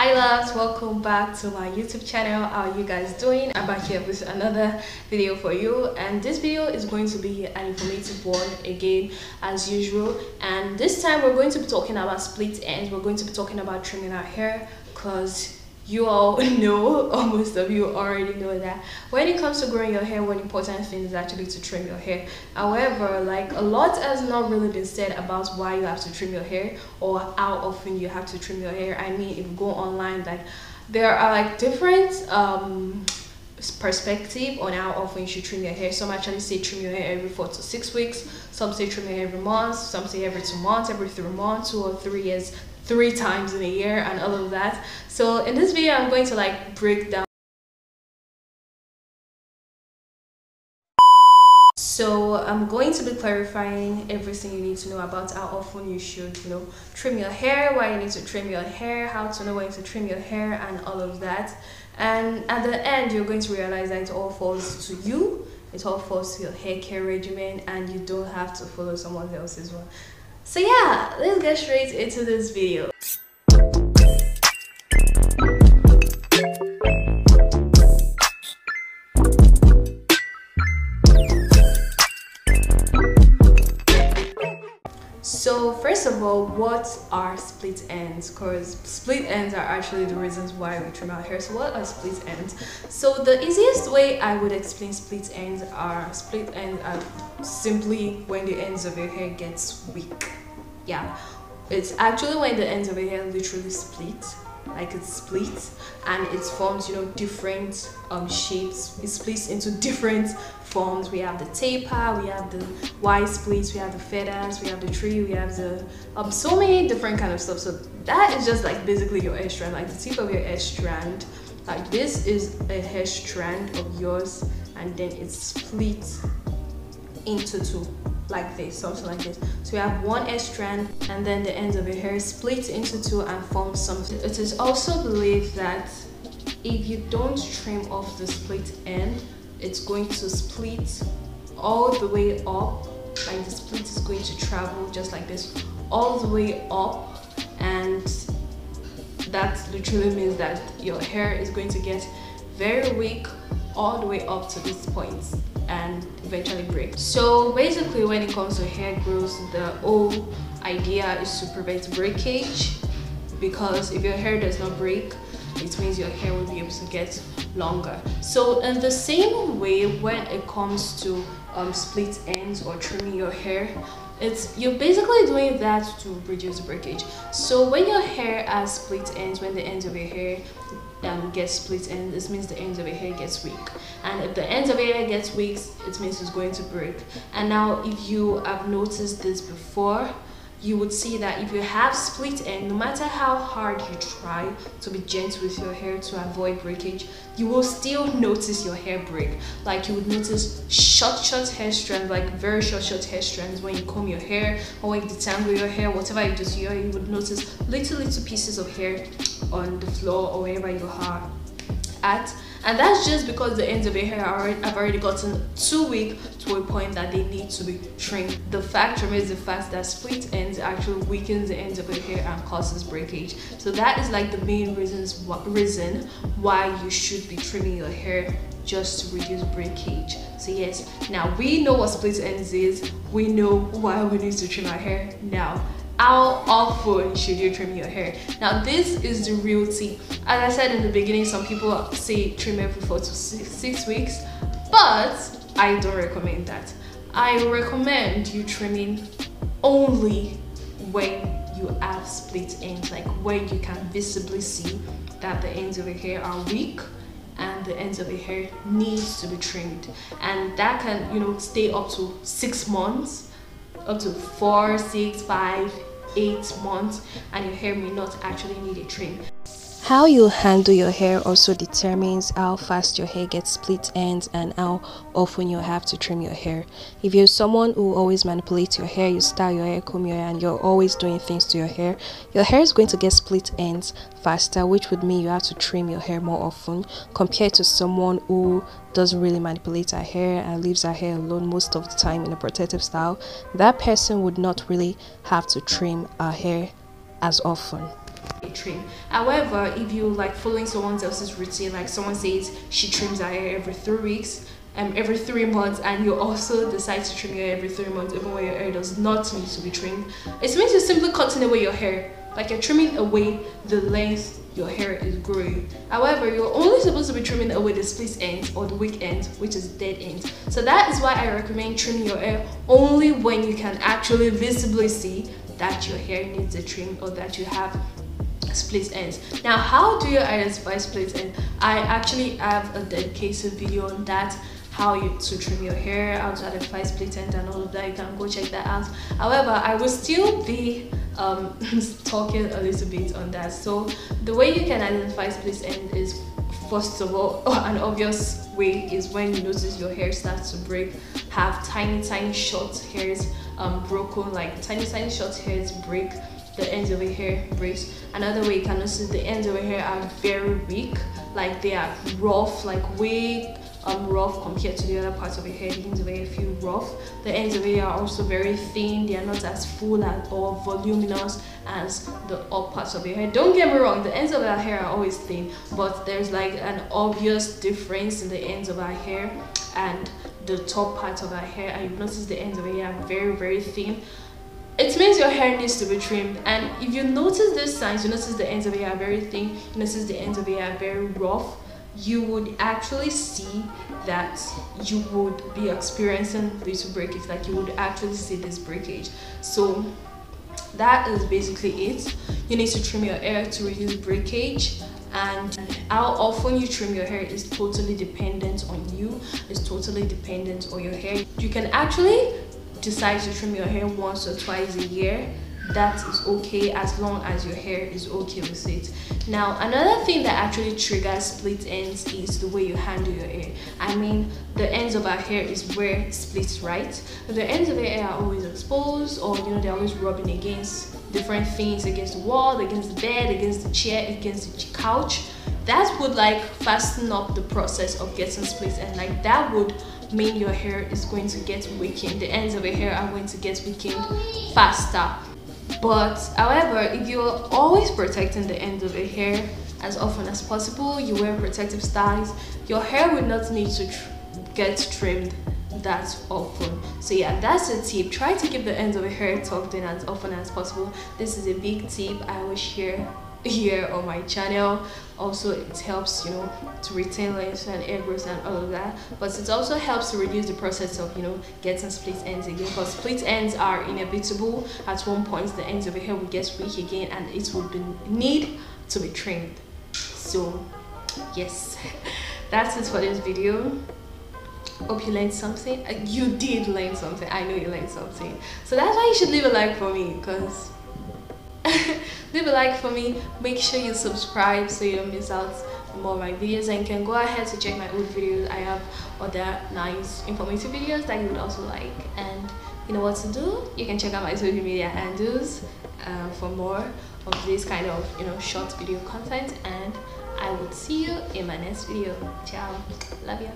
Hi loves, welcome back to my YouTube channel. How are you guys doing? I'm back here with another video for you, and this video is going to be an informative one again as usual. And this time we're going to be talking about split ends. We're going to be talking about trimming our hair, because you all know, or most of you already know, that when it comes to growing your hair, one important thing is actually to trim your hair. However, like, a lot has not really been said about why you have to trim your hair or how often you have to trim your hair. I mean, if you go online, like, there are like different perspective on how often you should trim your hair. Some actually say trim your hair every 4 to 6 weeks, some say trim your hair every month, some say every 2 months, every 3 months, 2 or 3 years, 3 times in a year, and all of that. So in this video I'm going to like break down. So I'm going to be clarifying everything you need to know about how often you should, trim your hair, why you need to trim your hair, how to know when to trim your hair, and all of that. And at the end, you're going to realize that it all falls to you. It all falls to your hair care regimen, and you don't have to follow someone else's one. So yeah, let's get straight into this video. So first of all, what are split ends? Because split ends are actually the reasons why we trim our hair. So what are split ends? So the easiest way I would explain split ends are simply when the ends of your hair gets weak. Yeah, it's actually when the ends of your hair literally split, like it splits, and it forms different shapes. It splits into different forms. We have the taper, we have the wide splits, we have the feathers, we have the tree, we have the so many different kind of stuff. So that is just like basically your hair strand, like the tip of your hair strand. Like, this is a hair strand of yours, and then it's split into two, like this, something like this. So you have one hair strand, and then the ends of your hair split into two and form something. It is also believed that if you don't trim off the split end, it's going to split all the way up. Like, the split is going to travel just like this all the way up, and that literally means that your hair is going to get very weak all the way up to this point and eventually break. So basically, when it comes to hair growth, the whole idea is to prevent breakage, because if your hair does not break, it means your hair will be able to get longer. So in the same way, when it comes to split ends or trimming your hair, you're basically doing that to reduce breakage. So when your hair has split ends, when the ends of your hair gets split ends, this means the ends of your hair gets weak, and if the ends of your hair gets weak, it means it's going to break. And now, if you have noticed this before, you would see that if you have split end, no matter how hard you try to be gentle with your hair to avoid breakage, you will still notice your hair break. Like, you would notice short hair strands, like very short hair strands when you comb your hair, or when you detangle your hair, whatever you do to your hair, you would notice little pieces of hair on the floor or wherever you are at. And that's just because the ends of your hair have already gotten too weak to a point that they need to be trimmed. The fact remains the fact that split ends actually weakens the ends of your hair and causes breakage. So that is like the main reason why you should be trimming your hair, just to reduce breakage. So yes, now we know what split ends is, we know why we need to trim our hair. Now, how often should you trim your hair? Now, this is the real tea. As I said in the beginning, some people say trim every 4 to 6 weeks, but I don't recommend that. I recommend you trimming only when you have split ends, like when you can visibly see that the ends of your hair are weak and the ends of your hair needs to be trimmed. And that can stay up to 6 months, up to 4, 6, 5, 8 months, and your hair may not actually need a trim. How you handle your hair also determines how fast your hair gets split ends and how often you have to trim your hair. If you're someone who always manipulates your hair, you style your hair, comb your hair, and you're always doing things to your hair is going to get split ends faster, which would mean you have to trim your hair more often, compared to someone who doesn't really manipulate her hair and leaves her hair alone most of the time in a protective style. That person would not really have to trim her hair as often. a trim. However, if you like following someone else's routine, like someone says she trims her hair every 3 weeks, every 3 months, and you also decide to trim your hair every 3 months, even when your hair does not need to be trimmed, it means you're simply cutting away your hair. Like you're trimming away the length your hair is growing. However, you're only supposed to be trimming away the split ends or the weak end, which is dead end. So that is why I recommend trimming your hair only when you can actually visibly see that your hair needs a trim or that you have split ends. Now, how do you identify split ends? I actually have a dedicated video on that, how to trim your hair, how to identify split ends and all of that. You can go check that out. However, I will still be talking a little bit on that. So the way you can identify split end is, first of all, an obvious way is when you notice your hair starts to break, have tiny short hairs broken, like tiny short hairs break, the ends of your hair breaks. Another way you can notice the ends of your hair are very weak, like they are rough, like way rough compared to the other parts of your hair. The ends of your hair feel rough. The ends of your hair are also very thin. They are not as full or voluminous as the up parts of your hair. Don't get me wrong, the ends of our hair are always thin, but there's like an obvious difference in the ends of our hair and the top part of our hair, and you notice the ends of your hair are very thin. It means your hair needs to be trimmed. And if you notice these signs, you notice the ends of your hair are very thin, you notice the ends of your hair are very rough, you would actually see that you would be experiencing little breakage, like you would actually see this breakage. So that is basically it. You need to trim your hair to reduce breakage, and how often you trim your hair is totally dependent on you. It's totally dependent on your hair. You can actually decide to trim your hair once or twice a year. That is okay as long as your hair is okay with it. Now, another thing that actually triggers split ends is the way you handle your hair. I mean, the ends of our hair is where it splits, right? The ends of your hair are always exposed, or they're always rubbing against different things, against the wall, against the bed, against the chair, against the couch. That would like fasten up the process of getting split ends. Like that would mean your hair is going to get weakened. The ends of your hair are going to get weakened faster. But however, if you're always protecting the ends of your hair as often as possible, you wear protective styles, your hair will not need to get trimmed that often. So yeah, that's a tip. Try to keep the ends of your hair tucked in as often as possible. This is a big tip I will share here on my channel. Also, it helps to retain length and hair growth and all of that, but it also helps to reduce the process of getting split ends again, because split ends are inevitable. At one point the ends of your hair will get weak again and it would need to be trimmed. So yes, that's it for this video. Hope you learned something. You did learn something. I know you learned something, so that's why you should leave a like for me, because leave a like for me. Make sure you subscribe so you don't miss out on more of my videos, and you can go ahead to check my old videos. I have other nice informative videos that you would also like, and you know what to do. You can check out my social media handles for more of this kind of short video content, and I will see you in my next video. Ciao, love you.